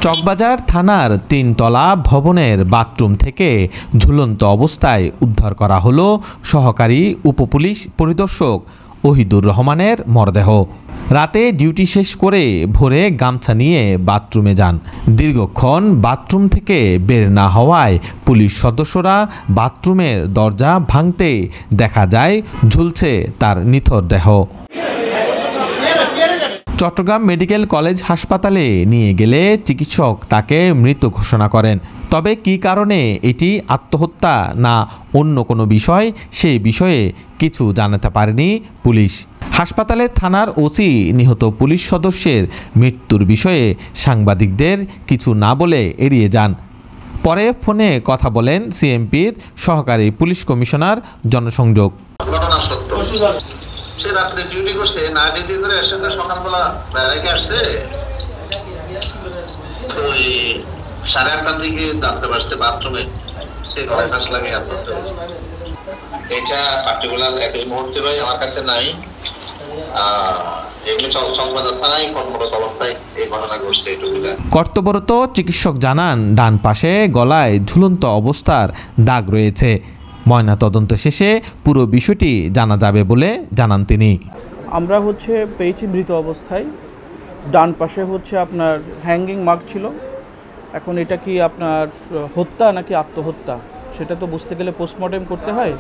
চকবাজার থানার ৩ তলা ভবনের বাথরুম থেকে ঝুলন্ত অবস্থায় উদ্ধার করা হলো সহকারী উপপুলিশ পরিদর্শক ওহিদুর রহমানের মরদেহ। রাতে ডিউটি শেষ করে ভোরে গামছা নিয়ে বাথরুমে যান। দীর্ঘক্ষণ বাথরুম থেকে বের না হওয়ায় পুলিশ সদস্যরা বাথরুমের দরজা ভাঙতে দেখা যায় ঝুলছে তার নিথর দেহ। চট্টগ্রাম মেডিকেল কলেজ হাসপাতালে নিয়ে গেলে চিকিৎসক তাকে মৃত ঘোষণা করেন। তবে কী কারণে এটি আত্মহত্যা না অন্য কোনো বিষয়, সেই বিষয়ে কিছু জানাতে পারেনি পুলিশ। হাসপাতালে থানার ওসি নিহত পুলিশ সদস্যের মৃত্যুর বিষয়ে সাংবাদিকদের কিছু না বলে এড়িয়ে যান। পরে ফোনে কথা বলেন সিএমপির সহকারী পুলিশ কমিশনার জনসংযোগ। সে রাত্রে ডিউটি করছে, না ডিউটি করে এসে সকালবেলা বেড়াইতে আসছে, ওই 8:30টার দিকে জানতে পারছে বাথরুমে সে গলায় ফাঁস লাগে আত্মহত্যা। এটা পার্টিকুলার এই মুহূর্তে ভাই আমার কাছে নাই। কর্তব্যরত চিকিৎসক জানান ডান পাশে গলায় ঝুলন্ত অবস্থার দাগ রয়েছে। ময়নাতদন্ত শেষে পুরো বিষয়টি জানা যাবে বলে জানান তিনি। আমরা পেয়েছি মৃত অবস্থায়, ডান পাশে আপনার হ্যাঙ্গিং মার্ক ছিল। এখন এটা কি আপনার হত্যা নাকি আত্মহত্যা সেটা তো বুঝতে গেলে পোস্টমর্টেম করতে হয়।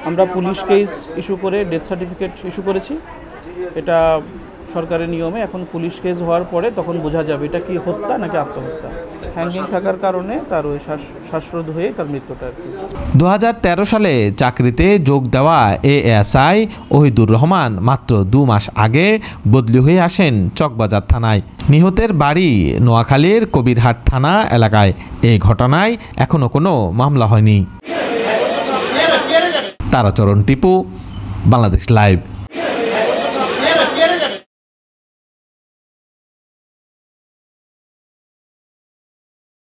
আমরা পুলিশ কেস ইস্যু করে ডেথ সার্টিফিকেট ইস্যু করেছি, এটা সরকারের নিয়মে। এখন পুলিশ কেস হওয়ার পরে তখন বোঝা যাবে এটা কি হত্যা নাকি আত্মহত্যা। হ্যাঙ্গিং থাকার কারণে তার ওই শ্বাসরোধ হয়ে তার মৃত্যুটা আর কি। 2013 সালে চাকরিতে যোগ দেওয়া এএসআই ওহিদুর রহমান মাত্র 2 মাস আগে বদলি হয়ে আসেন চকবাজার থানায়। নিহতের বাড়ি নোয়াখালীর কবিরহাট থানা এলাকায়। এই ঘটনায় এখনো কোনো মামলা হয়নি। তারাচরণ টিপু, বাংলাদেশ লাইভ।